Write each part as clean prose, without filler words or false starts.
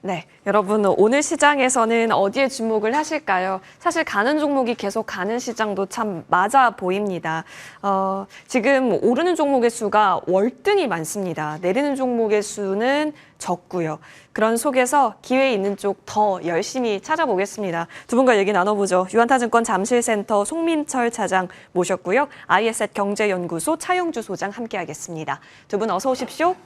네, 여러분 오늘 시장에서는 어디에 주목을 하실까요? 사실 가는 종목이 계속 가는 시장도 참 맞아 보입니다. 지금 오르는 종목의 수가 월등히 많습니다. 내리는 종목의 수는 적고요. 그런 속에서 기회 있는 쪽 더 열심히 찾아보겠습니다. 두 분과 얘기 나눠보죠. 유한타증권 잠실센터 송민철 차장 모셨고요. ISS 경제연구소 차용주 소장 함께하겠습니다. 두 분 어서 오십시오.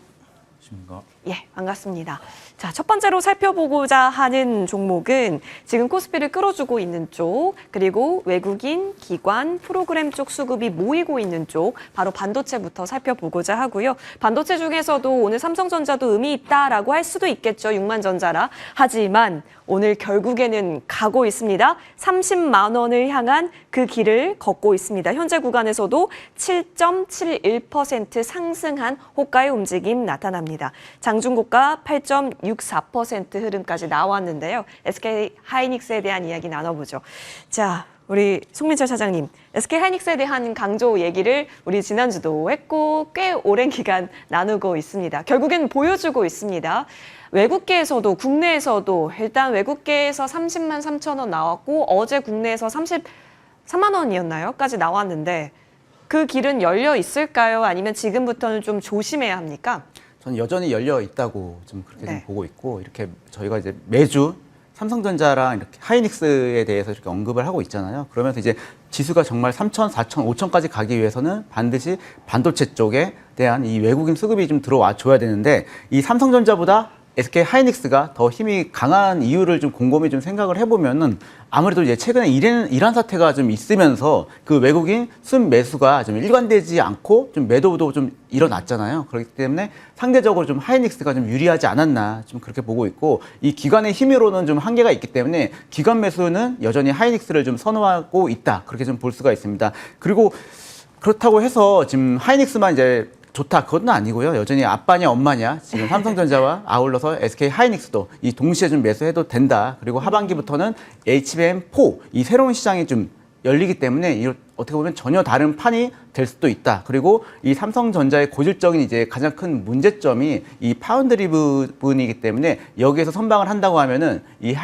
예, 반갑습니다. 자, 첫 번째로 살펴보고자 하는 종목은 지금 코스피를 끌어주고 있는 쪽, 그리고 외국인, 기관, 프로그램 쪽 수급이 모이고 있는 쪽, 바로 반도체부터 살펴보고자 하고요. 반도체 중에서도 오늘 삼성전자도 의미 있다라고 할 수도 있겠죠. 6만 전자라. 하지만 오늘 결국에는 가고 있습니다. 30만 원을 향한 그 길을 걷고 있습니다. 현재 구간에서도 7.71% 상승한 호가의 움직임 나타납니다. 장중고가 8.64% 흐름까지 나왔는데요. SK 하이닉스에 대한 이야기 나눠보죠. 자, 우리 송민철 차장님, SK 하이닉스에 대한 강조 얘기를 우리 지난주도 했고 꽤 오랜 기간 나누고 있습니다. 결국엔 보여주고 있습니다. 외국계에서도 국내에서도 일단 외국계에서 30만 3천 원 나왔고 어제 국내에서 33만 원이었나요? 까지 나왔는데 그 길은 열려 있을까요? 아니면 지금부터는 좀 조심해야 합니까? 저는 여전히 열려 있다고 좀 그렇게 좀 보고 있고, 이렇게 저희가 이제 매주 삼성전자랑 이렇게 하이닉스에 대해서 이렇게 언급을 하고 있잖아요. 그러면서 이제 지수가 정말 3천, 4천, 5천까지 가기 위해서는 반드시 반도체 쪽에 대한 이 외국인 수급이 좀 들어와 줘야 되는데, 이 삼성전자보다 SK 하이닉스가 더 힘이 강한 이유를 좀 곰곰이 좀 생각을 해보면은, 아무래도 이제 최근에 이란 사태가 좀 있으면서 그 외국인 순매수가 좀 일관되지 않고 좀 매도도 좀 일어났잖아요. 그렇기 때문에 상대적으로 좀 하이닉스가 좀 유리하지 않았나 좀 그렇게 보고 있고, 이 기관의 힘으로는 좀 한계가 있기 때문에 기관 매수는 여전히 하이닉스를 좀 선호하고 있다, 그렇게 좀 볼 수가 있습니다. 그리고 그렇다고 해서 지금 하이닉스만 이제 좋다, 그건 아니고요. 여전히 아빠냐 엄마냐, 지금 삼성전자와 아울러서 SK 하이닉스도 이 동시에 좀 매수해도 된다. 그리고 하반기부터는 HBM4 이 새로운 시장이 좀 열리기 때문에 이 어떻게 보면 전혀 다른 판이 될 수도 있다. 그리고 이 삼성전자의 고질적인 이제 가장 큰 문제점이 이 파운드리 부분이기 때문에 여기에서 선방을 한다고 하면은 이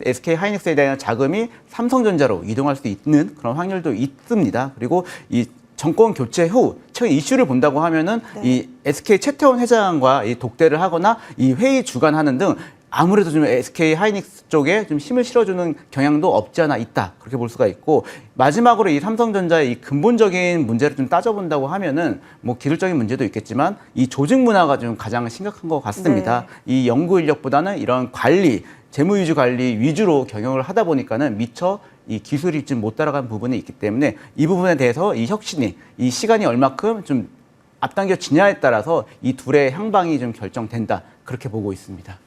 SK 하이닉스에 대한 자금이 삼성전자로 이동할 수 있는 그런 확률도 있습니다. 그리고 이 정권 교체 후 최근 이슈를 본다고 하면은 이 SK 최태원 회장과 이 독대를 하거나 이 회의 주관하는 등 아무래도 좀 SK 하이닉스 쪽에 좀 힘을 실어주는 경향도 없지 않아 있다, 그렇게 볼 수가 있고, 마지막으로 이 삼성전자의 이 근본적인 문제를 좀 따져본다고 하면은 뭐 기술적인 문제도 있겠지만 이 조직 문화가 좀 가장 심각한 것 같습니다. 이 연구 인력보다는 이런 관리, 재무유지 관리 위주로 경영을 하다 보니까는 미처 이 기술이 좀 못 따라간 부분이 있기 때문에 이 부분에 대해서 이 혁신이, 이 시간이 얼마큼 좀 앞당겨지냐에 따라서 이 둘의 향방이 좀 결정된다, 그렇게 보고 있습니다.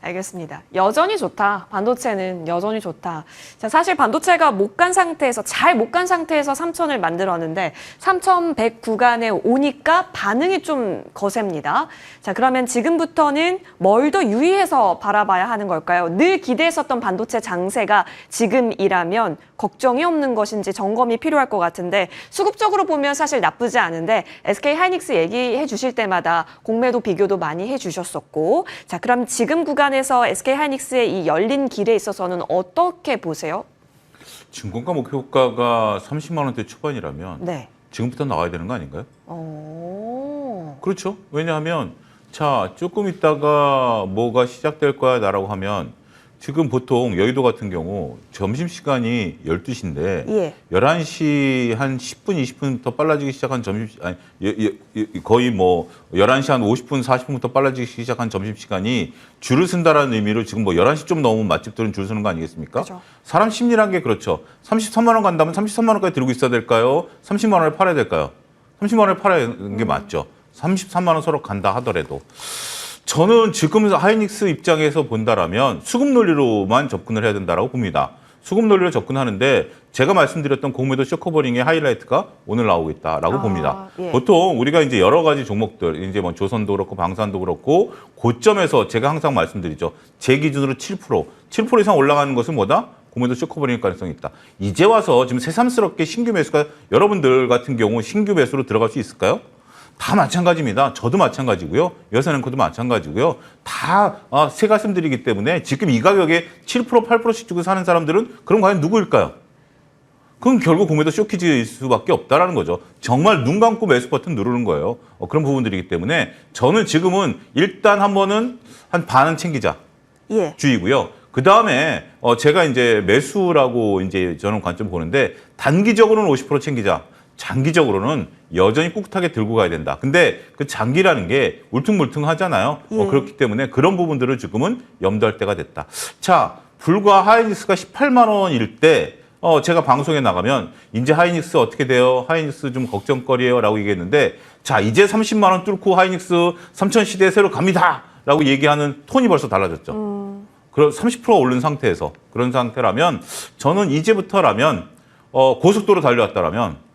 알겠습니다. 여전히 좋다. 반도체는 여전히 좋다. 자, 사실 반도체가 못 간 상태에서, 잘 못 간 상태에서 3,000을 만들었는데 3,100 구간에 오니까 반응이 좀 거셉니다. 자, 그러면 지금부터는 뭘 더 유의해서 바라봐야 하는 걸까요? 늘 기대했었던 반도체 장세가 지금이라면 걱정이 없는 것인지 점검이 필요할 것 같은데, 수급적으로 보면 사실 나쁘지 않은데 SK 하이닉스 얘기해 주실 때마다 공매도 비교도 많이 해 주셨었고, 자, 그럼 지금 구간에서 SK 하이닉스의 이 열린 길에 있어서는 어떻게 보세요? 증권가 목표가가 30만 원대 초반이라면 지금부터 나와야 되는 거 아닌가요? 그렇죠. 왜냐하면 자, 조금 있다가 뭐가 시작될 거야 나라고 하면, 지금 보통 여의도 같은 경우 점심시간이 12시인데 11시 한 10분, 20분 더 빨라지기 시작한 거의 뭐 11시 한 50분, 40분부터 빨라지기 시작한 점심시간이 줄을 쓴다라는 의미로 지금 뭐 11시 좀 넘으면 맛집들은 줄 서는 거 아니겠습니까? 그렇죠. 사람 심리란 게 그렇죠. 33만 원 간다면 33만 원까지 들고 있어야 될까요? 30만 원을 팔아야 될까요? 30만 원을 팔아야 하는 게 맞죠. 33만 원 서로 간다 하더라도. 저는 지금 하이닉스 입장에서 본다라면 수급 논리로만 접근을 해야 된다고 봅니다. 수급 논리로 접근하는데 제가 말씀드렸던 공매도 쇼커버링의 하이라이트가 오늘 나오고 있다라고 봅니다. 보통 우리가 이제 여러 가지 종목들, 이제 뭐 조선도 그렇고 방산도 그렇고 고점에서 제가 항상 말씀드리죠. 제 기준으로 7% 이상 올라가는 것은 뭐다? 공매도 쇼커버링 가능성이 있다. 이제 와서 지금 새삼스럽게 신규 매수가, 여러분들 같은 경우 신규 매수로 들어갈 수 있을까요? 다 마찬가지입니다. 저도 마찬가지고요. 여사는코도 마찬가지고요. 다 새 가슴들이기 때문에 지금 이 가격에 7%, 8%씩 주고 사는 사람들은 그럼 과연 누구일까요? 그럼 결국 공매도 쇼키즈일 수밖에 없다라는 거죠. 정말 눈 감고 매수 버튼 누르는 거예요. 그런 부분들이기 때문에 저는 지금은 일단 한 번은 한 반은 챙기자 예. 주의고요. 그 다음에 제가 이제 매수라고 이제 저는 관점 보는데 단기적으로는 50% 챙기자. 장기적으로는 여전히 꿋꿋하게 들고 가야 된다. 근데 그 장기라는 게 울퉁불퉁하잖아요. 예. 그렇기 때문에 그런 부분들을 지금은 염두할 때가 됐다. 자, 불과 하이닉스가 18만 원일 때 제가 방송에 나가면 이제 하이닉스 어떻게 돼요? 하이닉스 좀 걱정거리예요 라고 얘기했는데 자, 이제 30만 원 뚫고 하이닉스 3천 시대에 새로 갑니다 라고 얘기하는 톤이 벌써 달라졌죠. 그럼 30% 오른 상태에서 그런 상태라면 저는 이제부터라면 고속도로 달려왔다라면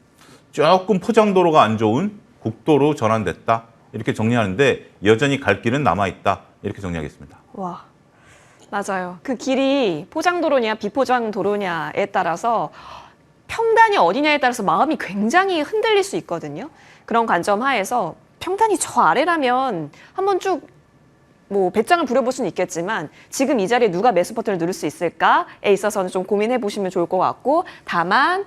조금 포장도로가 안 좋은 국도로 전환됐다. 이렇게 정리하는데 여전히 갈 길은 남아있다. 이렇게 정리하겠습니다. 와, 맞아요. 그 길이 포장도로냐 비포장도로냐에 따라서 평단이 어디냐에 따라서 마음이 굉장히 흔들릴 수 있거든요. 그런 관점 하에서 평단이 저 아래라면 한번 쭉 뭐 배짱을 부려볼 수는 있겠지만 지금 이 자리에 누가 매수 버튼을 누를 수 있을까에 있어서는 좀 고민해 보시면 좋을 것 같고 다만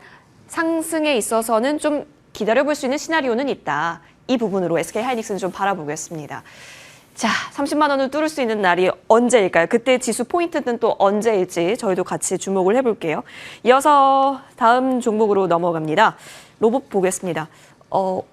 상승에 있어서는 좀 기다려볼 수 있는 시나리오는 있다. 이 부분으로 SK 하이닉스는 좀 바라보겠습니다. 자, 30만 원을 뚫을 수 있는 날이 언제일까요? 그때 지수 포인트는 또 언제일지 저희도 같이 주목을 해볼게요. 이어서 다음 종목으로 넘어갑니다. 로봇 보겠습니다.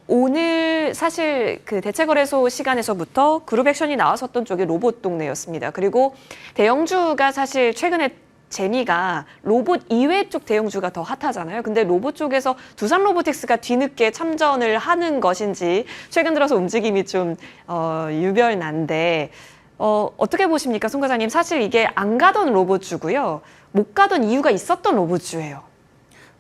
오늘 사실 그 대체거래소 시간에서부터 그룹 액션이 나왔었던 쪽이 로봇 동네였습니다. 그리고 대형주가 사실 최근에 재미가 로봇 이외 쪽 대형주가 더 핫하잖아요. 근데 로봇 쪽에서 두산 로보틱스가 뒤늦게 참전을 하는 것인지 최근 들어서 움직임이 좀 유별난데 어떻게 보십니까, 송 과장님? 사실 이게 안 가던 로봇주고요. 못 가던 이유가 있었던 로봇주예요.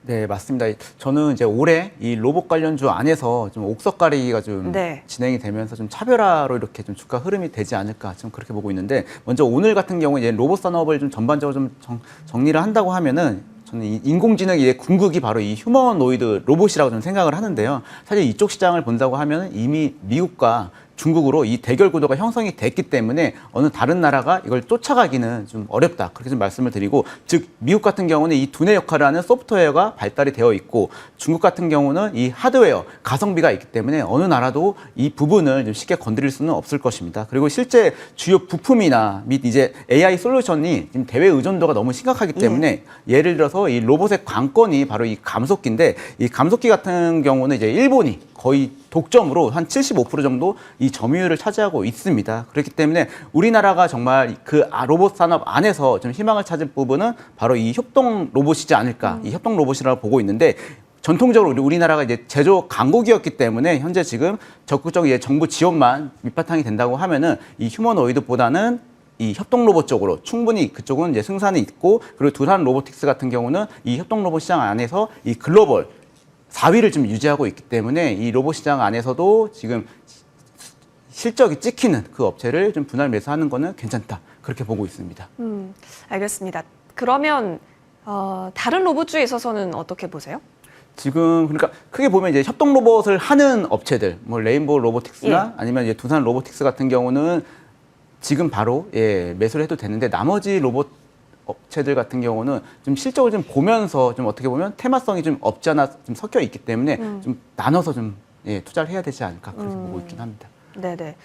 네, 맞습니다. 저는 이제 올해 이 로봇 관련주 안에서 좀 옥석 가리기가 좀 네. 진행이 되면서 좀 차별화로 이렇게 좀 주가 흐름이 되지 않을까 좀 그렇게 보고 있는데 먼저 오늘 같은 경우 이제 로봇 산업을 좀 전반적으로 좀 정리를 한다고 하면은 저는 이 인공지능의 궁극이 바로 이 휴머노이드 로봇이라고 좀 생각을 하는데요. 사실 이쪽 시장을 본다고 하면 이미 미국과 중국으로 이 대결 구도가 형성이 됐기 때문에 어느 다른 나라가 이걸 쫓아가기는 좀 어렵다. 그렇게 좀 말씀을 드리고, 즉 미국 같은 경우는 이 두뇌 역할을 하는 소프트웨어가 발달이 되어 있고 중국 같은 경우는 이 하드웨어, 가성비가 있기 때문에 어느 나라도 이 부분을 좀 쉽게 건드릴 수는 없을 것입니다. 그리고 실제 주요 부품이나 및 이제 AI 솔루션이 지금 대외 의존도가 너무 심각하기 때문에 예를 들어서 이 로봇의 관건이 바로 이 감속기인데, 이 감속기 같은 경우는 이제 일본이 거의 독점으로 한 75% 정도 이 점유율을 차지하고 있습니다. 그렇기 때문에 우리나라가 정말 그 로봇 산업 안에서 좀 희망을 찾을 부분은 바로 이 협동 로봇이지 않을까, 이 협동 로봇이라고 보고 있는데, 전통적으로 우리나라가 이제 제조 강국이었기 때문에 현재 지금 적극적 이제 정부 지원만 밑바탕이 된다고 하면은 이 휴머노이드보다는 이 협동 로봇 쪽으로 충분히 그쪽은 이제 승산이 있고, 그리고 두산 로보틱스 같은 경우는 이 협동 로봇 시장 안에서 이 글로벌 4위를 좀 유지하고 있기 때문에 이 로봇 시장 안에서도 지금 실적이 찍히는 그 업체를 좀 분할 매수하는 거는 괜찮다. 그렇게 보고 있습니다. 알겠습니다. 그러면 다른 로봇주에 있어서는 어떻게 보세요? 지금 그러니까 크게 보면 이제 협동 로봇을 하는 업체들, 뭐 레인보우 로보틱스나 아니면 이제 두산 로보틱스 같은 경우는 지금 바로 매수를 해도 되는데, 나머지 로봇 업체들 같은 경우는 좀 실적을 좀 보면서 좀 어떻게 보면 테마성이 좀 없지 않아 좀 섞여 있기 때문에 좀 나눠서 좀 투자를 해야 되지 않을까 그렇게 보고 있긴 합니다. 네네.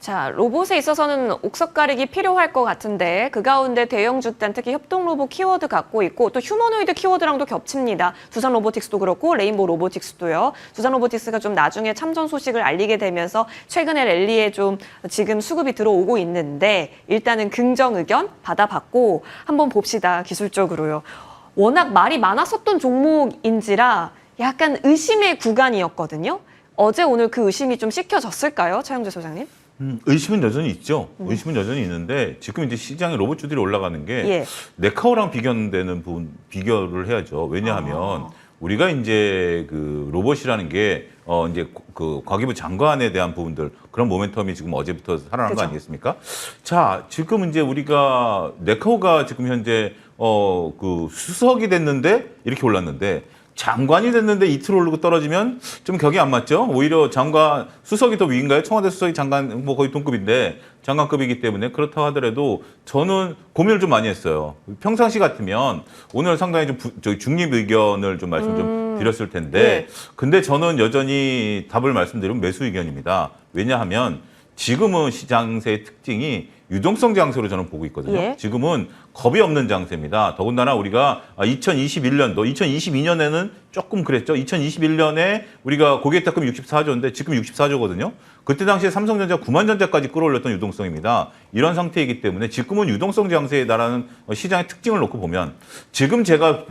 자, 로봇에 있어서는 옥석 가리기 필요할 것 같은데 그 가운데 대형주 단 특히 협동 로봇 키워드 갖고 있고 또 휴머노이드 키워드랑도 겹칩니다. 두산 로보틱스도 그렇고 레인보우 로보틱스도요. 두산 로보틱스가 좀 나중에 참전 소식을 알리게 되면서 최근에 랠리에 좀 지금 수급이 들어오고 있는데 일단은 긍정 의견 받아봤고 한번 봅시다. 기술적으로요. 워낙 말이 많았었던 종목인지라 약간 의심의 구간이었거든요. 어제 오늘 그 의심이 좀 씻겨졌을까요? 차영재 소장님? 의심은 여전히 있죠. 의심은 여전히 있는데 지금 이제 시장에 로봇주들이 올라가는 게 예. 네카오랑 비교되는 부분 비교를 해야죠. 왜냐하면 우리가 이제 그 로봇이라는 게 이제 그 과기부 장관에 대한 부분들 그런 모멘텀이 지금 어제부터 살아난 거 아니겠습니까? 자, 지금 이제 우리가 네카오가 지금 현재 그 수석이 됐는데 이렇게 올랐는데 장관이 됐는데 이틀 오르고 떨어지면 좀 격이 안 맞죠? 오히려 장관, 수석이 더 위인가요? 청와대 수석이 장관, 뭐 거의 동급인데 장관급이기 때문에 그렇다고 하더라도 저는 고민을 좀 많이 했어요. 평상시 같으면 오늘 상당히 좀 저기 중립 의견을 좀 말씀 좀 드렸을 텐데 근데 저는 여전히 답을 말씀드리면 매수 의견입니다. 왜냐하면 지금은 시장세의 특징이 유동성 장세로 저는 보고 있거든요. 예. 지금은 겁이 없는 장세입니다. 더군다나 우리가 2021년도, 2022년에는 조금 그랬죠. 2021년에 우리가 고객탁금 64조인데 지금 64조거든요. 그때 당시에 삼성전자 9만 전자까지 끌어올렸던 유동성입니다. 이런 상태이기 때문에 지금은 유동성 장세에 달하는 시장의 특징을 놓고 보면 지금 제가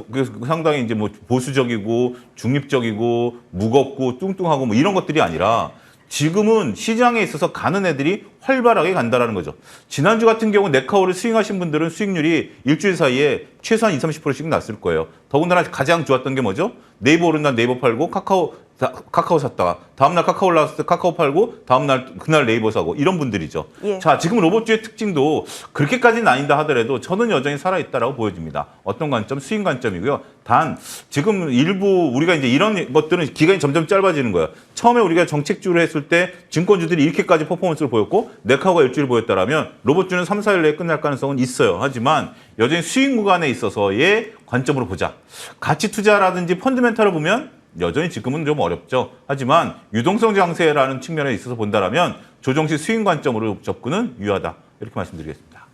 상당히 이제 뭐 보수적이고 중립적이고 무겁고 뚱뚱하고 뭐 이런 것들이 아니라 지금은 시장에 있어서 가는 애들이 활발하게 간다라는 거죠. 지난주 같은 경우 네카오를 스윙하신 분들은 수익률이 일주일 사이에 최소한 20-30%씩 났을 거예요. 더군다나 가장 좋았던 게 뭐죠? 네이버 오른 날 네이버 팔고 카카오 샀다가 다음날 카카오 올라왔을 때 카카오 팔고 다음날 그날 네이버 사고 이런 분들이죠. 예. 자, 지금 로봇주의 특징도 그렇게까지는 아니다 하더라도 저는 여전히 살아있다라고 보여집니다. 어떤 관점? 수익 관점이고요. 단 지금 일부 우리가 이제 이런 것들은 기간이 점점 짧아지는 거예요. 처음에 우리가 정책주를 했을 때 증권주들이 이렇게까지 퍼포먼스를 보였고 네카오가 일주일 보였다라면 로봇주는 3, 4일 내에 끝날 가능성은 있어요. 하지만 여전히 수익 구간에 있어서의 관점으로 보자. 가치 투자라든지 펀드멘탈을 보면 여전히 지금은 좀 어렵죠. 하지만 유동성 장세라는 측면에 있어서 본다라면 조정시 수익 관점으로 접근은 유효하다. 이렇게 말씀드리겠습니다.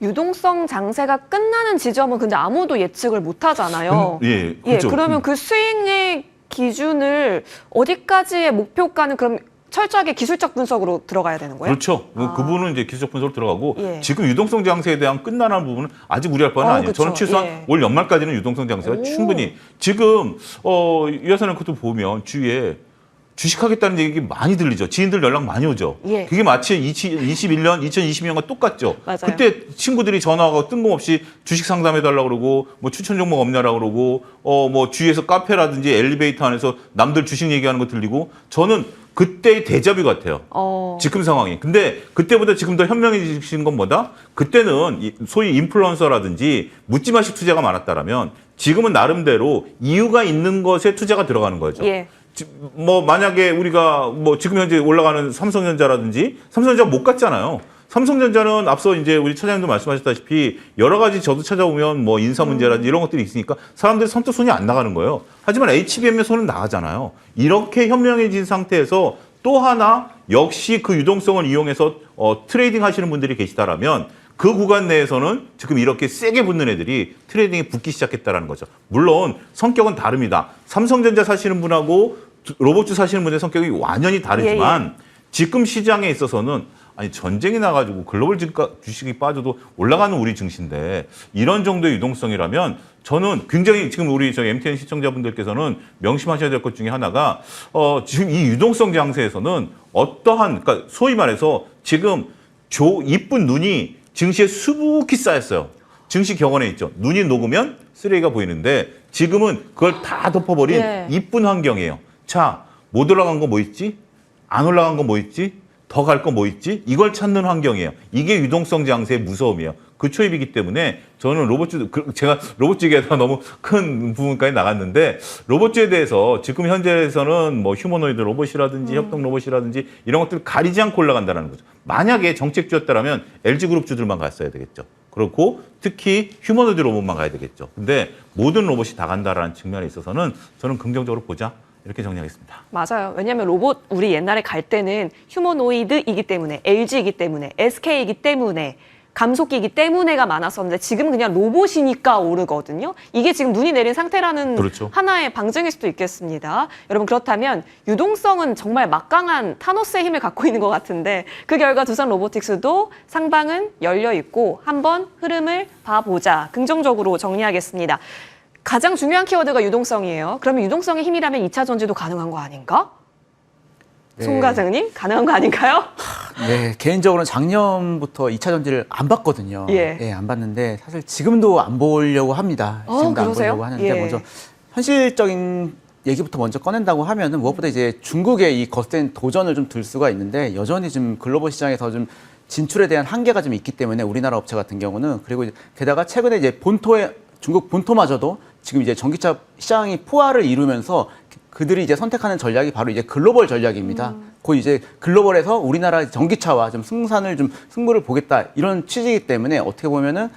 유동성 장세가 끝나는 지점은 근데 아무도 예측을 못 하잖아요. 예, 그렇죠. 그러면 그 수익의 기준을 어디까지의 목표가는 그럼 철저하게 기술적 분석으로 들어가야 되는 거예요? 그렇죠. 그분은 이제 기술적 분석으로 들어가고 예. 지금 유동성 장세에 대한 끝나는 부분은 아직 우려할 바는 아니에요. 그쵸. 저는 최소한 예. 올 연말까지는 유동성 장세가 충분히 지금 이 여사는 그것도 보면 주위에 주식하겠다는 얘기 많이 들리죠. 지인들 연락 많이 오죠. 예. 그게 마치 2021년, 2022년과 똑같죠. 맞아요. 그때 친구들이 전화하고 뜬금없이 주식 상담해달라고 그러고 뭐 추천 종목 없냐라고 그러고 뭐 주위에서 카페라든지 엘리베이터 안에서 남들 주식 얘기하는 거 들리고 저는 그때의 데자뷰 같아요. 지금 상황이. 근데 그때보다 지금 더 현명해지신 건 뭐다? 그때는 소위 인플루언서라든지 묻지마식 투자가 많았다라면 지금은 나름대로 이유가 있는 것에 투자가 들어가는 거죠. 예. 뭐 만약에 우리가 뭐 지금 현재 올라가는 삼성전자라든지 삼성전자 못 갔잖아요. 삼성전자는 앞서 이제 우리 차장님도 말씀하셨다시피 여러 가지 저도 찾아보면 뭐 인사 문제라든지 이런 것들이 있으니까 사람들이 선뜻 손이 안 나가는 거예요. 하지만 HBM의 손은 나가잖아요. 이렇게 현명해진 상태에서 또 하나 역시 그 유동성을 이용해서 트레이딩 하시는 분들이 계시다라면 그 구간 내에서는 지금 이렇게 세게 붙는 애들이 트레이딩에 붙기 시작했다라는 거죠. 물론 성격은 다릅니다. 삼성전자 사시는 분하고 로봇주 사시는 분의 성격이 완전히 다르지만 지금 시장에 있어서는 아니 전쟁이 나가지고 글로벌 주식이 빠져도 올라가는 우리 증시인데 이런 정도의 유동성이라면 저는 굉장히 지금 우리 저희 MTN 시청자분들께서는 명심하셔야 될 것 중에 하나가 지금 이 유동성 장세에서는 어떠한 그러니까 소위 말해서 지금 이쁜 눈이 증시에 수북히 쌓였어요. 증시 격언에 있죠. 눈이 녹으면 쓰레기가 보이는데 지금은 그걸 다 덮어버린 이쁜 환경이에요. 자, 못 올라간 거 뭐 있지? 안 올라간 거 뭐 있지? 더 갈 거 뭐 있지? 이걸 찾는 환경이에요. 이게 유동성 장세의 무서움이에요. 그 초입이기 때문에 저는 로봇주, 제가 로봇주 얘기하다가 너무 큰 부분까지 나갔는데 로봇주에 대해서 지금 현재에서는 뭐 휴머노이드 로봇이라든지 협동 로봇이라든지 이런 것들 가리지 않고 올라간다는 거죠. 만약에 정책주였다면 LG그룹주들만 갔어야 되겠죠. 그렇고 특히 휴머노이드 로봇만 가야 되겠죠. 근데 모든 로봇이 다 간다라는 측면에 있어서는 저는 긍정적으로 보자. 이렇게 정리하겠습니다. 맞아요. 왜냐하면 로봇 우리 옛날에 갈 때는 휴머노이드이기 때문에 LG이기 때문에 SK이기 때문에 감속기이기 때문에가 많았었는데 지금은 그냥 로봇이니까 오르거든요. 이게 지금 눈이 내린 상태라는 그렇죠. 하나의 방증일 수도 있겠습니다. 여러분 그렇다면 유동성은 정말 막강한 타노스의 힘을 갖고 있는 것 같은데 그 결과 두산 로보틱스도 상방은 열려 있고 한번 흐름을 봐보자. 긍정적으로 정리하겠습니다. 가장 중요한 키워드가 유동성이에요. 그러면 유동성의 힘이라면 2차 전지도 가능한 거 아닌가? 네. 송 과장님 가능한 거 아닌가요? 네, 개인적으로는 작년부터 2차 전지를 안 봤거든요. 예. 안 봤는데 사실 지금도 안 보려고 합니다. 지금도 안 그러세요? 보려고 하는데 예. 먼저 현실적인 얘기부터 먼저 꺼낸다고 하면은 무엇보다 이제 중국의 이 거센 도전을 좀 들 수가 있는데 여전히 좀 글로벌 시장에서 좀 진출에 대한 한계가 좀 있기 때문에 우리나라 업체 같은 경우는 그리고 게다가 최근에 이제 중국 본토마저도 지금 이제 전기차 시장이 포화를 이루면서 그들이 이제 선택하는 전략이 바로 이제 글로벌 전략입니다. 곧 이제 글로벌에서 우리나라 전기차와 좀 승부를 보겠다 이런 취지이기 때문에 어떻게 보면은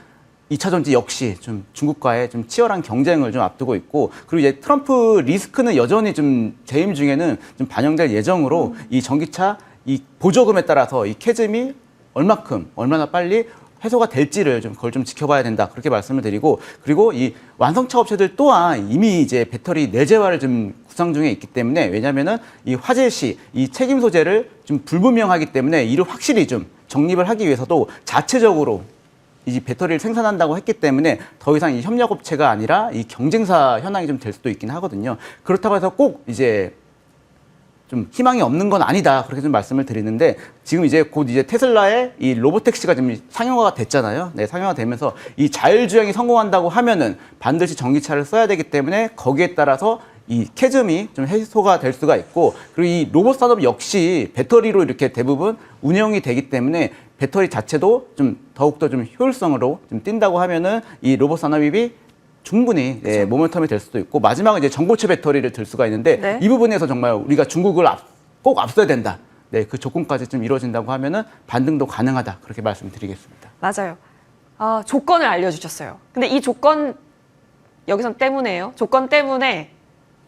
2차 전지 역시 좀 중국과의 좀 치열한 경쟁을 좀 앞두고 있고, 그리고 이제 트럼프 리스크는 여전히 좀 재임 중에는 좀 반영될 예정으로 이 전기차 이 보조금에 따라서 이 캐즘이 얼마나 빨리 해소가 될지를 그걸 좀 지켜봐야 된다, 그렇게 말씀을 드리고, 그리고 이 완성차 업체들 또한 이미 이제 배터리 내재화를 좀 구상 중에 있기 때문에, 왜냐면은 이 화재 시 이 책임 소재를 좀 불분명하기 때문에 이를 확실히 좀 정립을 하기 위해서도 자체적으로 이 배터리를 생산한다고 했기 때문에 더 이상 이 협력업체가 아니라 이 경쟁사 현황이 좀 될 수도 있긴 하거든요. 그렇다고 해서 꼭 이제 좀 희망이 없는 건 아니다, 그렇게 좀 말씀을 드리는데, 지금 이제 곧 이제 테슬라의 이 로보택시가 지금 상용화가 됐잖아요. 네, 상용화 되면서 이 자율주행이 성공한다고 하면은 반드시 전기차를 써야 되기 때문에 거기에 따라서 이 캐즘이 좀 해소가 될 수가 있고, 그리고 이 로봇 산업 역시 배터리로 이렇게 대부분 운영이 되기 때문에 배터리 자체도 좀 더욱더 좀 효율성으로 좀 뛴다고 하면은 이 로봇 산업이 충분히 네, 모멘텀이 될 수도 있고, 마지막은 이제 전고체 배터리를 들 수가 있는데, 네. 이 부분에서 정말 우리가 중국을 꼭 앞서야 된다. 네, 그 조건까지 좀 이루어진다고 하면은 반등도 가능하다, 그렇게 말씀드리겠습니다. 맞아요. 조건을 알려주셨어요. 근데 이 조건 여기선 때문에요. 조건 때문에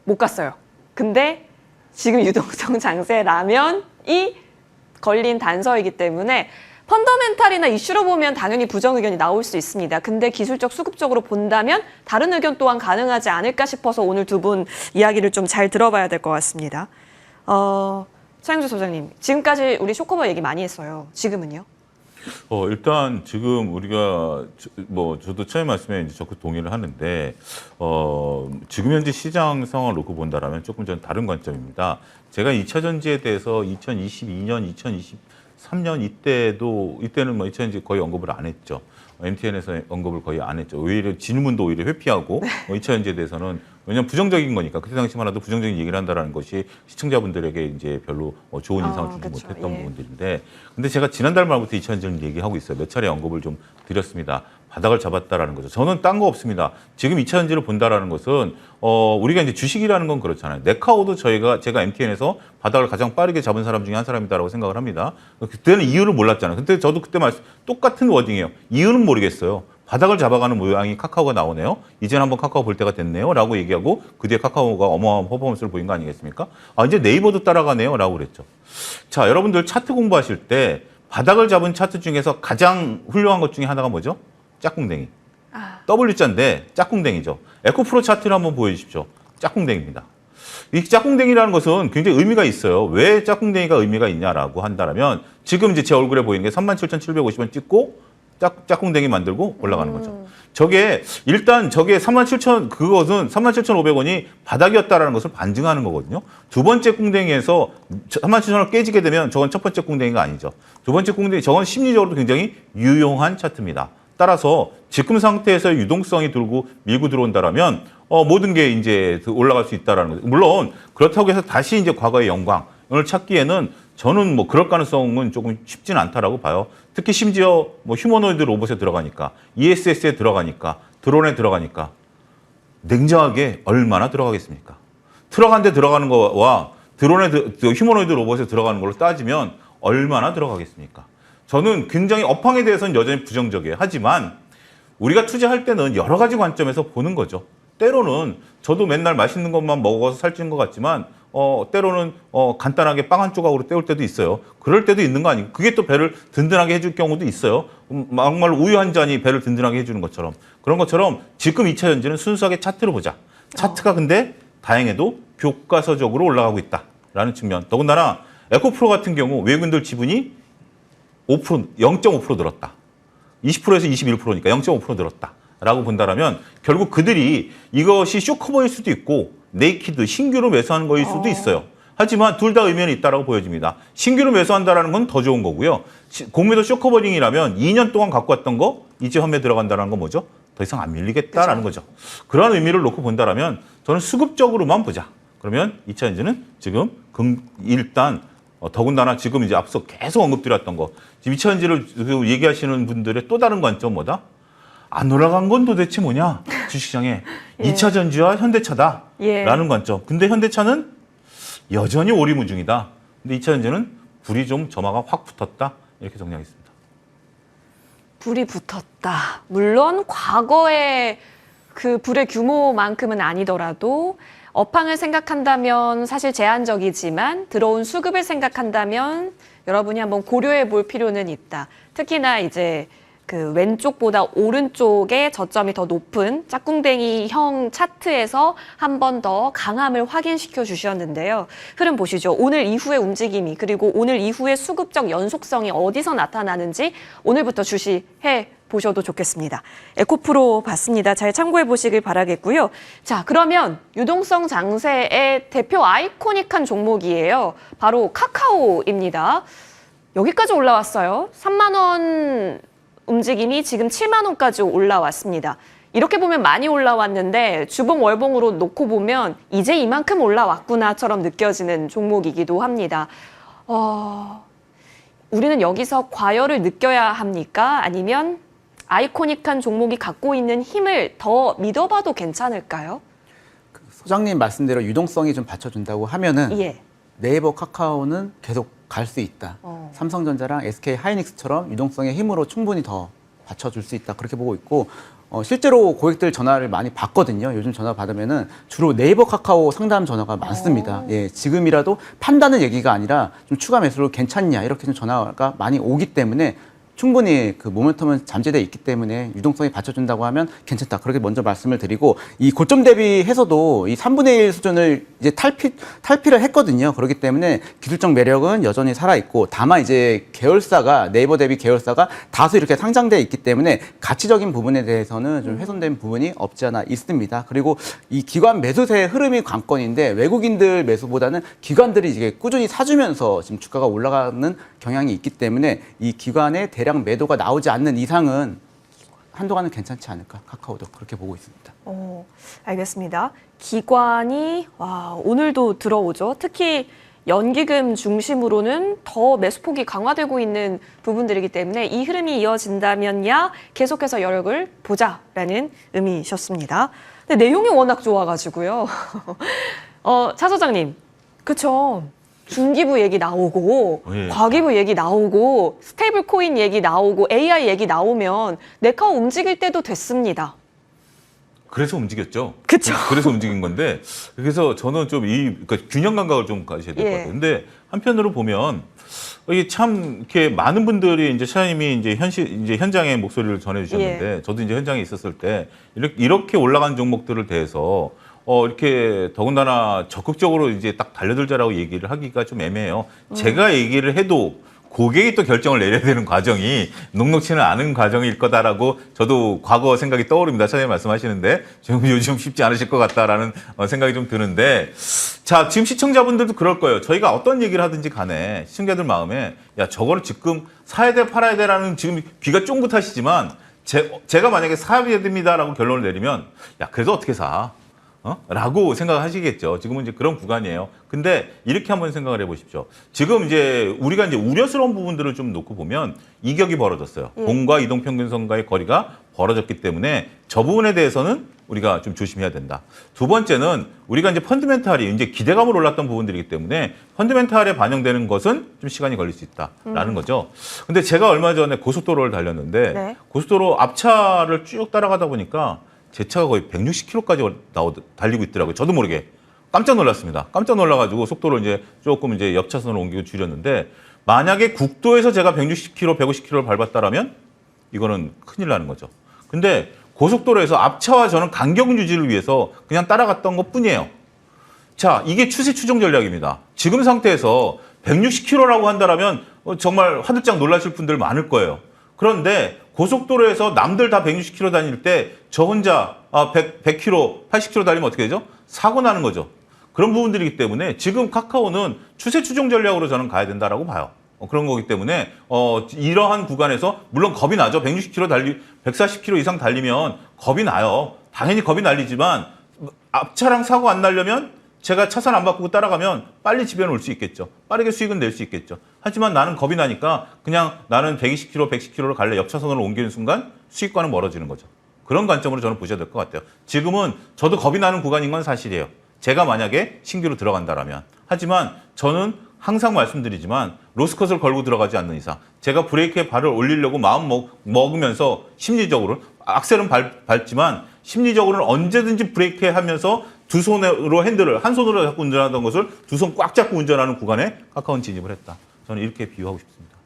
못 갔어요. 근데 지금 유동성 장세라면이 걸린 단서이기 때문에 펀더멘탈이나 이슈로 보면 당연히 부정 의견이 나올 수 있습니다. 근데 기술적 수급적으로 본다면 다른 의견 또한 가능하지 않을까 싶어서 오늘 두 분 이야기를 좀 잘 들어봐야 될 것 같습니다. 차영주 소장님, 지금까지 우리 쇼커버 얘기 많이 했어요. 지금은요? 일단 지금 우리가 저도 처음 말씀에 이제 적극 동의를 하는데, 지금 현재 시장 상황을 놓고 본다라면 조금 전 다른 관점입니다. 제가 2차 전지에 대해서 2022년, 2023년 이때는 2차 전지 거의 언급을 안 했죠. MTN에서 언급을 거의 안 했죠. 오히려 질문도 오히려 회피하고, 2차 전지에 대해서는 왜냐하면 부정적인 거니까, 그때 당시만 해도 부정적인 얘기를 한다라는 것이 시청자분들에게 이제 별로 좋은 인상을 주지 그쵸. 못했던 예. 부분들인데, 근데 제가 지난달 말부터 2차 전지를 얘기하고 있어요. 몇 차례 언급을 좀 드렸습니다. 바닥을 잡았다라는 거죠. 저는 딴 거 없습니다. 지금 2차 전지를 본다라는 것은 우리가 이제 주식이라는 건 그렇잖아요. 네카오도 제가 MTN에서 바닥을 가장 빠르게 잡은 사람 중에 한 사람이다라고 생각을 합니다. 그때는 이유를 몰랐잖아요. 근데 저도 그때 똑같은 워딩이에요. 이유는 모르겠어요. 바닥을 잡아가는 모양이 카카오가 나오네요. 이제는 한번 카카오 볼 때가 됐네요. 라고 얘기하고 그 뒤에 카카오가 어마어마한 퍼포먼스를 보인 거 아니겠습니까? 이제 네이버도 따라가네요. 라고 그랬죠. 자, 여러분들 차트 공부하실 때 바닥을 잡은 차트 중에서 가장 훌륭한 것 중에 하나가 뭐죠? 짝꿍댕이. W자인데 짝꿍댕이죠. 에코프로 차트를 한번 보여주십시오. 짝꿍댕이입니다. 이 짝꿍댕이라는 것은 굉장히 의미가 있어요. 왜 짝꿍댕이가 의미가 있냐라고 한다면, 지금 이제 제 얼굴에 보이는 게 37,750원 찍고 짝꿍댕이 만들고 올라가는 거죠. 일단 저게 37,500원이 바닥이었다라는 것을 반증하는 거거든요. 두 번째 꿍댕이에서 37,000원 깨지게 되면 저건 첫 번째 꿍댕이가 아니죠. 두 번째 꿍댕이, 저건 심리적으로 굉장히 유용한 차트입니다. 따라서 지금 상태에서 유동성이 밀고 들어온다라면 모든 게 이제 올라갈 수 있다라는 거죠. 물론 그렇다고 해서 다시 이제 과거의 영광을 찾기에는 저는 그럴 가능성은 조금 쉽지는 않다라고 봐요. 특히 심지어 휴머노이드 로봇에 들어가니까, ESS에 들어가니까, 드론에 들어가니까 냉정하게 얼마나 들어가겠습니까? 트럭 한 대 들어가는 거와 휴머노이드 로봇에 들어가는 걸로 따지면 얼마나 들어가겠습니까? 저는 굉장히 업황에 대해서는 여전히 부정적이에요. 하지만 우리가 투자할 때는 여러 가지 관점에서 보는 거죠. 때로는 저도 맨날 맛있는 것만 먹어서 살찌는 것 같지만 때로는 간단하게 빵 한 조각으로 때울 때도 있어요. 그럴 때도 있는 거 아니고, 그게 또 배를 든든하게 해줄 경우도 있어요. 정말 우유 한 잔이 배를 든든하게 해주는 것처럼, 그런 것처럼 지금 2차 전지는 순수하게 차트로 보자. 차트가 근데 다행히도 교과서적으로 올라가고 있다라는 측면. 더군다나 에코프로 같은 경우 외국인들 지분이 0.5% 늘었다. 20%에서 21%니까 0.5% 늘었다라고 본다라면, 결국 그들이 이것이 쇼커버일 수도 있고 네이키드 신규로 매수하는 거일 수도 있어요. 하지만 둘 다 의미는 있다라고 보여집니다. 신규로 매수한다라는 건 더 좋은 거고요. 공매도 쇼커버링이라면 2년 동안 갖고 왔던 거 이제 환매 들어간다는 건 뭐죠? 더 이상 안 밀리겠다라는 거죠. 그런 의미를 놓고 본다라면 저는 수급적으로만 보자. 그러면 2차 전지는 지금 일단 더군다나 지금 이제 앞서 계속 언급드렸던 거, 지금 2차 전지를 얘기하시는 분들의 또 다른 관점 뭐다? 안 올라간 건 도대체 뭐냐? 주식시장에 2차 전지와 현대차다라는 예. 관점. 근데 현대차는 여전히 오리무중이다. 근데 2차 전지는 불이 좀 점화가 확 붙었다. 이렇게 정리하겠습니다. 불이 붙었다. 물론 과거의 그 불의 규모만큼은 아니더라도 업황을 생각한다면 사실 제한적이지만 들어온 수급을 생각한다면 여러분이 한번 고려해 볼 필요는 있다. 특히나 이제 그 왼쪽보다 오른쪽에 저점이 더 높은 짝꿍댕이형 차트에서 한 번 더 강함을 확인시켜 주셨는데요. 흐름 보시죠. 오늘 이후의 움직임이 그리고 오늘 이후의 수급적 연속성이 어디서 나타나는지 오늘부터 주시해 보셔도 좋겠습니다. 에코프로 봤습니다. 잘 참고해 보시길 바라겠고요. 자, 그러면 유동성 장세의 대표 아이코닉한 종목이에요. 바로 카카오입니다. 여기까지 올라왔어요. 3만 원 움직임이 지금 7만 원까지 올라왔습니다. 이렇게 보면 많이 올라왔는데 주봉 월봉으로 놓고 보면 이제 이만큼 올라왔구나처럼 느껴지는 종목이기도 합니다. 우리는 여기서 과열을 느껴야 합니까? 아니면 아이코닉한 종목이 갖고 있는 힘을 더 믿어봐도 괜찮을까요? 소장님 말씀대로 유동성이 좀 받쳐준다고 하면은 예. 네이버 카카오는 계속 갈 수 있다. 삼성전자랑 SK 하이닉스처럼 유동성의 힘으로 충분히 더 받쳐줄 수 있다. 그렇게 보고 있고 실제로 고객들 전화를 많이 받거든요. 요즘 전화 받으면은 주로 네이버 카카오 상담 전화가 많습니다. 예, 지금이라도 판다는 얘기가 아니라 좀 추가 매수로 괜찮냐 이렇게 좀 전화가 많이 오기 때문에 충분히 그 모멘텀은 잠재되어 있기 때문에 유동성이 받쳐준다고 하면 괜찮다. 그렇게 먼저 말씀을 드리고 이 고점 대비해서도 이 3분의 1 수준을 이제 탈피를 했거든요. 그렇기 때문에 기술적 매력은 여전히 살아있고 다만 이제 계열사가 네이버 대비 계열사가 다수 이렇게 상장되어 있기 때문에 가치적인 부분에 대해서는 좀 훼손된 부분이 없지 않아 있습니다. 그리고 이 기관 매수세의 흐름이 관건인데 외국인들 매수보다는 기관들이 이제 꾸준히 사주면서 지금 주가가 올라가는 경향이 있기 때문에 이 기관의 대량 매도가 나오지 않는 이상은 한동안은 괜찮지 않을까. 카카오도 그렇게 보고 있습니다. 알겠습니다. 기관이 오늘도 들어오죠. 특히 연기금 중심으로는 더 매수폭이 강화되고 있는 부분들이기 때문에 이 흐름이 이어진다면야 계속해서 여력을 보자라는 의미셨습니다. 근데 내용이 워낙 좋아가지고요. 차 소장님, 그쵸? 중기부 얘기 나오고 예. 과기부 얘기 나오고 스테이블 코인 얘기 나오고 AI 얘기 나오면 네카오 움직일 때도 됐습니다. 그래서 움직였죠. 그쵸. 그래서 움직인 건데 그래서 저는 좀 그러니까 균형 감각을 좀 가지셔야 될 것 같아요. 근데 한편으로 보면 이게 참 이렇게 많은 분들이 이제 차장님이 이제 현장의 목소리를 전해주셨는데 저도 이제 현장에 있었을 때 이렇게 올라간 종목들을 대해서 이렇게 더군다나 적극적으로 이제 딱 달려들자라고 얘기를 하기가 좀 애매해요. 제가 얘기를 해도 고객이 또 결정을 내려야 되는 과정이 녹록치는 않은 과정일 거다라고 저도 과거 생각이 떠오릅니다. 차장님 말씀하시는데 지금 요즘 쉽지 않으실 것 같다라는 생각이 좀 드는데 자, 지금 시청자분들도 그럴 거예요. 저희가 어떤 얘기를 하든지 간에 시청자들 마음에 야, 저거를 지금 사야 돼 팔아야 돼라는 지금 귀가 쫑긋하시지만 제가 만약에 사야 됩니다라고 결론을 내리면 야, 그래도 어떻게 사? 라고 생각하시겠죠. 지금은 이제 그런 구간이에요. 근데 이렇게 한번 생각을 해보십시오. 지금 이제 우리가 이제 우려스러운 부분들을 좀 놓고 보면 이격이 벌어졌어요. 공과 이동평균선과의 거리가 벌어졌기 때문에 저 부분에 대해서는 우리가 좀 조심해야 된다. 두 번째는 우리가 이제 펀드멘탈이 이제 기대감으로 올랐던 부분들이기 때문에 펀드멘탈에 반영되는 것은 좀 시간이 걸릴 수 있다라는 거죠. 근데 제가 얼마 전에 고속도로를 달렸는데 고속도로 앞차를 쭉 따라가다 보니까 제 차가 거의 160km까지 달리고 있더라고요. 저도 모르게 깜짝 놀랐습니다. 깜짝 놀라가지고 속도를 이제 조금 이제 옆 차선으로 옮기고 줄였는데 만약에 국도에서 제가 160km, 150km를 밟았다라면 이거는 큰일 나는 거죠. 근데 고속도로에서 앞차와 저는 간격 유지를 위해서 그냥 따라갔던 것뿐이에요. 자, 이게 추세 추종 전략입니다. 지금 상태에서 160km라고 한다라면 정말 화들짝 놀라실 분들 많을 거예요. 그런데 고속도로에서 남들 다 160km 다닐 때 저 혼자 100km, 80km 달리면 어떻게 되죠? 사고 나는 거죠. 그런 부분들이기 때문에 지금 카카오는 추세 추종 전략으로 저는 가야 된다라고 봐요. 그런 거기 때문에 이러한 구간에서 물론 겁이 나죠. 160km 140km 이상 달리면 겁이 나요. 당연히 겁이 날리지만 앞차랑 사고 안 나려면 제가 차선 안 바꾸고 따라가면 빨리 집에 올 수 있겠죠. 빠르게 수익은 낼 수 있겠죠. 하지만 나는 겁이 나니까 그냥 나는 120km, 110km로 갈래 옆 차선으로 옮기는 순간 수익과는 멀어지는 거죠. 그런 관점으로 저는 보셔야 될 것 같아요. 지금은 저도 겁이 나는 구간인 건 사실이에요. 제가 만약에 신규로 들어간다라면. 하지만 저는 항상 말씀드리지만 로스컷을 걸고 들어가지 않는 이상 제가 브레이크에 발을 올리려고 마음 먹으면서 심리적으로 악셀은 밟지만 심리적으로는 언제든지 브레이크에 하면서 두 손으로 핸들을 한 손으로 잡고 운전하던 것을 두 손 꽉 잡고 운전하는 구간에 가까운 진입을 했다. 저는 이렇게 비유하고 싶습니다.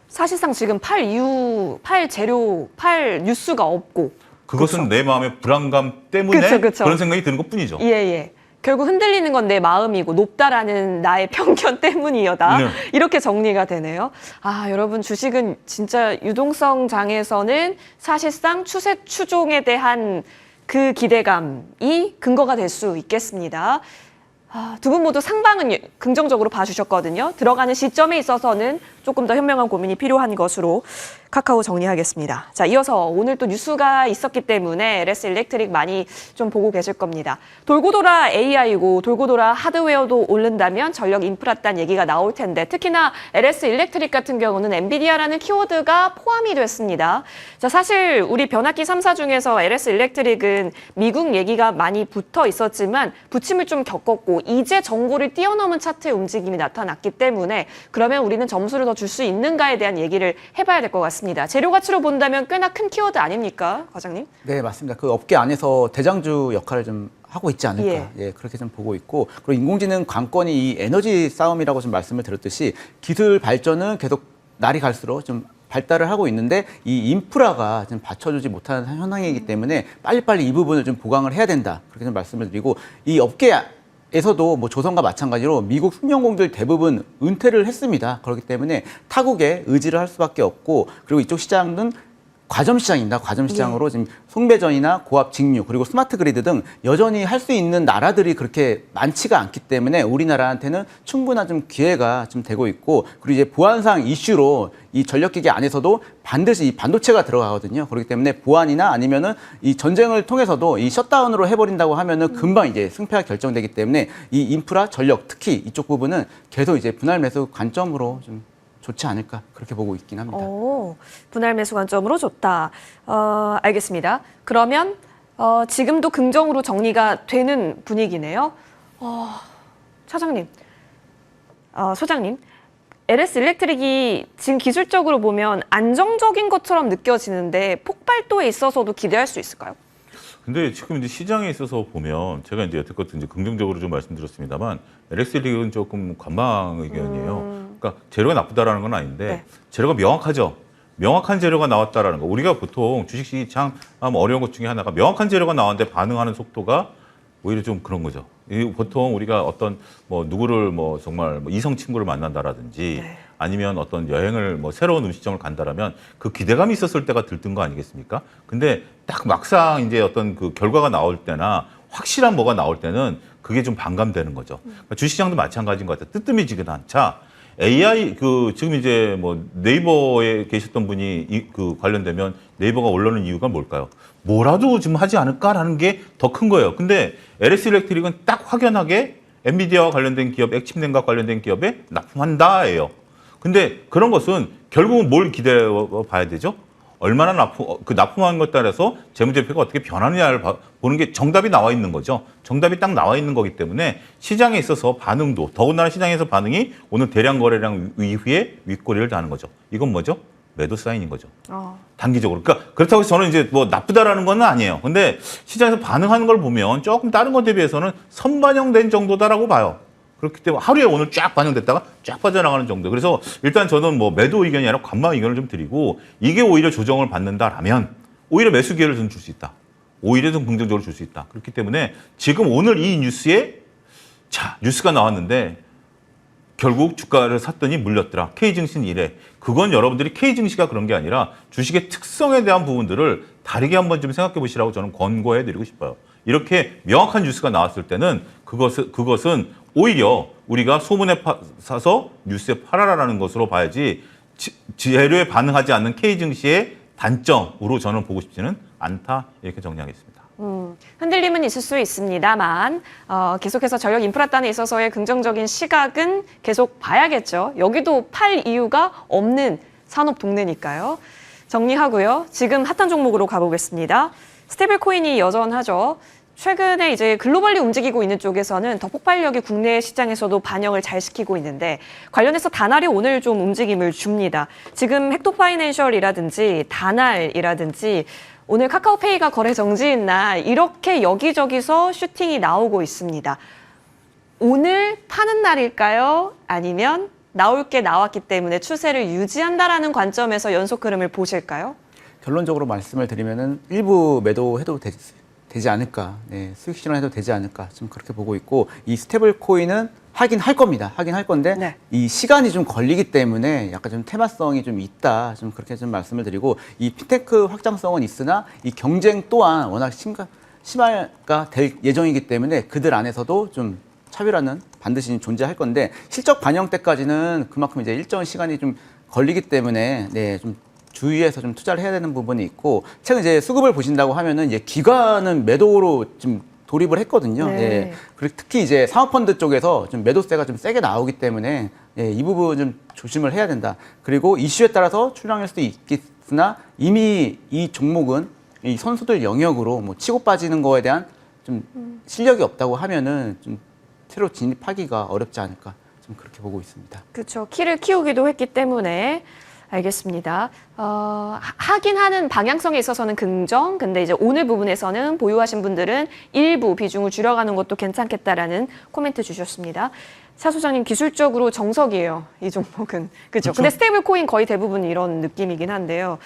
사실상 지금 팔 이유, 팔 재료, 팔 뉴스가 없고. 그것은 내 마음의 불안감 때문에 그런 생각이 드는 것뿐이죠. 예, 예. 결국 흔들리는 건 내 마음이고 높다라는 나의 편견 때문이다. 네. 이렇게 정리가 되네요. 아, 여러분 주식은 진짜 유동성 장에서는 사실상 추세 추종에 대한 그 기대감이 근거가 될 수 있겠습니다. 아, 두 분 모두 상방은 긍정적으로 봐주셨거든요. 들어가는 시점에 있어서는 조금 더 현명한 고민이 필요한 것으로 카카오 정리하겠습니다. 자, 이어서 오늘 또 뉴스가 있었기 때문에 LS 일렉트릭 많이 좀 보고 계실 겁니다. 돌고 돌아 AI고 돌고 돌아 하드웨어도 오른다면 전력 인프라단 얘기가 나올 텐데 특히나 LS 일렉트릭 같은 경우는 엔비디아라는 키워드가 포함이 됐습니다. 자, 사실 우리 변압기 3사 중에서 LS 일렉트릭은 미국 얘기가 많이 붙어 있었지만 부침을 좀 겪었고 이제 정고를 뛰어넘은 차트의 움직임이 나타났기 때문에 그러면 우리는 점수를 더 줄 수 있는가에 대한 얘기를 해봐야 될 것 같습니다. 재료 가치로 본다면 꽤나 큰 키워드 아닙니까, 과장님? 네, 맞습니다. 그 업계 안에서 대장주 역할을 좀 하고 있지 않을까. 예, 그렇게 좀 보고 있고. 그리고 인공지능 관건이 이 에너지 싸움이라고 좀 말씀을 드렸듯이 기술 발전은 계속 날이 갈수록 좀 발달을 하고 있는데 이 인프라가 좀 받쳐주지 못하는 현황이기 때문에 빨리빨리 이 부분을 좀 보강을 해야 된다. 그렇게 좀 말씀을 드리고 이 업계에서도 뭐 조선과 마찬가지로 미국 숙련공들 대부분 은퇴를 했습니다. 그렇기 때문에 타국에 의지를 할 수밖에 없고 그리고 이쪽 시장은 과점 시장입니다. 과점 시장으로 지금 송배전이나 고압 직류 그리고 스마트 그리드 등 여전히 할 수 있는 나라들이 그렇게 많지가 않기 때문에 우리나라한테는 충분한 좀 기회가 좀 되고 있고 그리고 이제 보안상 이슈로 이 전력기계 안에서도 반드시 이 반도체가 들어가거든요. 그렇기 때문에 보안이나 아니면은 이 전쟁을 통해서도 이 셧다운으로 해버린다고 하면은 금방 이제 승패가 결정되기 때문에 이 인프라 전력 특히 이쪽 부분은 계속 이제 분할 매수 관점으로 좀 좋지 않을까 그렇게 보고 있긴 합니다. 오, 분할 매수 관점으로 좋다. 알겠습니다. 그러면 지금도 긍정으로 정리가 되는 분위기네요. 차장님, 소장님, LS 일렉트릭이 지금 기술적으로 보면 안정적인 것처럼 느껴지는데 폭발도에 있어서도 기대할 수 있을까요? 근데 지금 이제 시장에 있어서 보면 제가 이제 여태껏 이제 긍정적으로 좀 말씀드렸습니다만 LS 일렉트릭은 조금 관망 의견이에요. 그러니까 재료가 나쁘다라는 건 아닌데 네. 재료가 명확하죠. 명확한 재료가 나왔다라는 거. 우리가 보통 주식시장이 참 어려운 것 중에 하나가 명확한 재료가 나왔는데 반응하는 속도가 오히려 좀 그런 거죠. 보통 우리가 어떤 뭐 누구를 뭐 정말 뭐 이성 친구를 만난다라든지 네. 아니면 어떤 여행을 뭐 새로운 음식점을 간다라면 그 기대감이 있었을 때가 들뜬 거 아니겠습니까? 근데 딱 막상 이제 어떤 그 결과가 나올 때나 확실한 뭐가 나올 때는 그게 좀 반감되는 거죠. 그러니까 주식시장도 마찬가지인 것 같아요. 뜨뜻미지근한 차. AI 지금 이제 뭐 네이버에 계셨던 분이 그 관련되면 네이버가 올라오는 이유가 뭘까요? 뭐라도 좀 하지 않을까라는 게 더 큰 거예요. 근데 LS 일렉트릭은 딱 확연하게 엔비디아와 관련된 기업, 액침냉과 관련된 기업에 납품한다예요. 근데 그런 것은 결국은 뭘 기대해 봐야 되죠? 얼마나 납품한 것에 따라서 재무제표가 어떻게 변하느냐를 보는 게 정답이 나와 있는 거죠. 정답이 딱 나와 있는 거기 때문에 시장에 있어서 반응도, 더군다나 시장에서 반응이 오늘 대량 거래량 이후에 윗꼬리를 다는 거죠. 이건 뭐죠? 매도 사인인 거죠. 단기적으로. 그러니까 그렇다고 해서 저는 이제 뭐 나쁘다라는 건 아니에요. 근데 시장에서 반응하는 걸 보면 조금 다른 것에 비해서는 선반영된 정도다라고 봐요. 그렇기 때문에 하루에 오늘 쫙 반영됐다가 쫙 빠져나가는 정도. 그래서 일단 저는 뭐 매도 의견이 아니라 관망 의견을 좀 드리고 이게 오히려 조정을 받는다라면 오히려 매수 기회를 좀 줄 수 있다. 오히려 좀 긍정적으로 줄 수 있다. 그렇기 때문에 지금 오늘 이 뉴스에 뉴스가 나왔는데 결국 주가를 샀더니 물렸더라. K증시는 이래. 그건 여러분들이 K증시가 그런 게 아니라 주식의 특성에 대한 부분들을 다르게 한번 좀 생각해 보시라고 저는 권고해 드리고 싶어요. 이렇게 명확한 뉴스가 나왔을 때는 그것은 오히려 우리가 소문에 사서 뉴스에 팔아라라는 것으로 봐야지 재료에 반응하지 않는 K증시의 단점으로 저는 보고 싶지는 않다. 이렇게 정리하겠습니다. 흔들림은 있을 수 있습니다만 계속해서 전력 인프라단에 있어서의 긍정적인 시각은 계속 봐야겠죠. 여기도 팔 이유가 없는 산업 동네니까요. 정리하고요. 지금 핫한 종목으로 가보겠습니다. 스테이블 코인이 여전하죠. 최근에 이제 글로벌리 움직이고 있는 쪽에서는 더 폭발력이 국내 시장에서도 반영을 잘 시키고 있는데 관련해서 다날이 오늘 좀 움직임을 줍니다. 지금 헥토 파이낸셜이라든지 다날이라든지 오늘 카카오페이가 거래 정지인 날 이렇게 여기저기서 슈팅이 나오고 있습니다. 오늘 파는 날일까요? 아니면 나올 게 나왔기 때문에 추세를 유지한다라는 관점에서 연속 흐름을 보실까요? 결론적으로 말씀을 드리면은 일부 매도해도 되지 않을까, 네, 수익 실현해도 되지 않을까, 좀 그렇게 보고 있고, 이 스테이블 코인은 하긴 할 겁니다. 하긴 할 건데, 네. 이 시간이 좀 걸리기 때문에 약간 좀 테마성이 좀 있다, 좀 그렇게 좀 말씀을 드리고, 이 핀테크 확장성은 있으나 이 경쟁 또한 워낙 심화가 될 예정이기 때문에 그들 안에서도 좀 차별화는 반드시 존재할 건데, 실적 반영 때까지는 그만큼 이제 일정 시간이 좀 걸리기 때문에, 네, 좀 주의해서 좀 투자를 해야 되는 부분이 있고, 최근 이제 수급을 보신다고 하면은 이제 기관은 매도로 좀 돌입을 했거든요. 네. 예. 그리고 특히 이제 사모펀드 쪽에서 좀 매도세가 좀 세게 나오기 때문에, 예, 이 부분 좀 조심을 해야 된다. 그리고 이슈에 따라서 출렁일 수도 있겠으나 이미 이 종목은 이 선수들 영역으로 뭐 치고 빠지는 거에 대한 좀 실력이 없다고 하면은 좀 새로 진입하기가 어렵지 않을까, 좀 그렇게 보고 있습니다. 그렇죠. 키를 키우기도 했기 때문에 알겠습니다. 하긴 하는 방향성에 있어서는 긍정, 근데 이제 오늘 부분에서는 보유하신 분들은 일부 비중을 줄여가는 것도 괜찮겠다라는 코멘트 주셨습니다. 차 소장님 기술적으로 정석이에요, 이 종목은. 그렇죠. 근데 스테이블 코인 거의 대부분 이런 느낌이긴 한데요.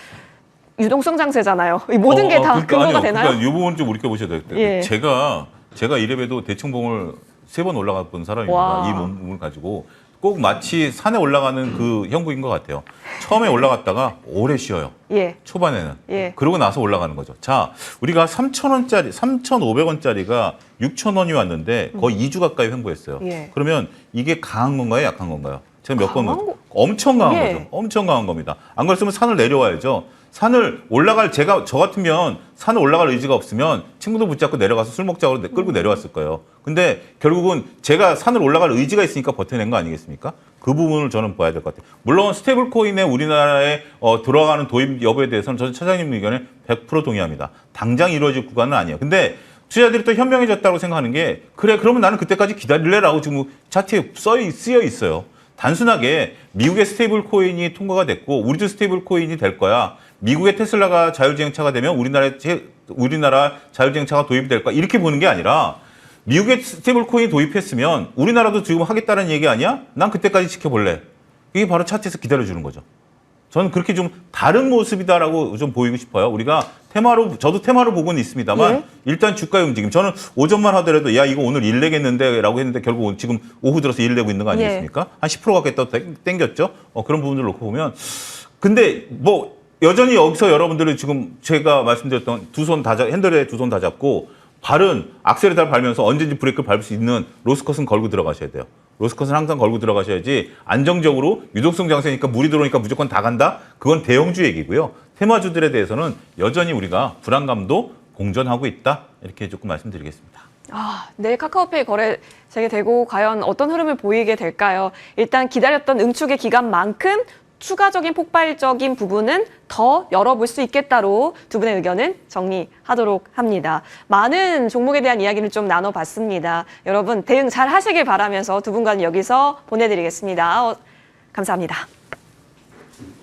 유동성 장세잖아요. 이 모든 게 다 근거가 아니요. 되나요? 그러니까 이 부분 좀 우리가 보셔야 돼요. 예. 제가 이래봬도 대충봉을 3번 올라가 본 사람입니다. 와. 이 몸을 가지고 꼭 마치 산에 올라가는 그 형국인 것 같아요. 처음에 올라갔다가 오래 쉬어요. 예. 초반에는. 예. 그러고 나서 올라가는 거죠. 자, 우리가 3,000원짜리, 3,500원짜리가 6,000원이 왔는데 거의 2주 가까이 횡보했어요. 예. 그러면 이게 강한 건가요? 약한 건가요? 제가 몇 번 강한 거죠? 엄청 강한 예. 거죠. 엄청 강한 겁니다. 안 그랬으면 산을 내려와야죠. 산을 올라갈 저 같으면 산을 올라갈 의지가 없으면 친구도 붙잡고 내려가서 술 먹자고 끌고 내려왔을 거예요. 근데 결국은 제가 산을 올라갈 의지가 있으니까 버텨낸 거 아니겠습니까? 그 부분을 저는 봐야 될 것 같아요. 물론 스테이블 코인에 우리나라에 들어가는 도입 여부에 대해서는 저는 차장님 의견에 100% 동의합니다. 당장 이루어질 구간은 아니에요. 근데 투자들이 또 현명해졌다고 생각하는 게 그래 그러면 나는 그때까지 기다릴래라고 지금 차트에 쓰여 있어요. 단순하게 미국의 스테이블 코인이 통과가 됐고 우리도 스테이블 코인이 될 거야. 미국의 테슬라가 자율주행차가 되면 우리나라 자율주행차가 도입이 될 거야. 이렇게 보는 게 아니라 미국의 스테이블 코인이 도입했으면 우리나라도 지금 하겠다는 얘기 아니야? 난 그때까지 지켜볼래. 이게 바로 차트에서 기다려주는 거죠. 저는 그렇게 좀 다른 모습이다라고 좀 보이고 싶어요. 우리가 저도 테마로 보고는 있습니다만 예. 일단 주가의 움직임. 저는 오전만 하더라도 야 이거 오늘 일 내겠는데 라고 했는데 결국 지금 오후 들어서 일 내고 있는 거 아니겠습니까? 한 10% 가까이 또 땡겼죠. 그런 부분들 놓고 보면 근데 뭐 여전히 여기서 여러분들은 지금 제가 말씀드렸던 핸들에 두 손 다 잡고 발은 악셀에다 밟으면서 언제든지 브레이크를 밟을 수 있는 로스컷은 걸고 들어가셔야 돼요. 로스컷은 항상 걸고 들어가셔야지 안정적으로 유동성 장세니까 물이 들어오니까 무조건 다 간다? 그건 대형주 얘기고요. 테마주들에 대해서는 여전히 우리가 불안감도 공존하고 있다. 이렇게 조금 말씀드리겠습니다. 내일 카카오페이 거래 재개되고 과연 어떤 흐름을 보이게 될까요? 일단 기다렸던 응축의 기간만큼 추가적인 폭발적인 부분은 더 열어볼 수 있겠다로 두 분의 의견은 정리하도록 합니다. 많은 종목에 대한 이야기를 좀 나눠봤습니다. 여러분 대응 잘 하시길 바라면서 두 분과는 여기서 보내드리겠습니다. 감사합니다.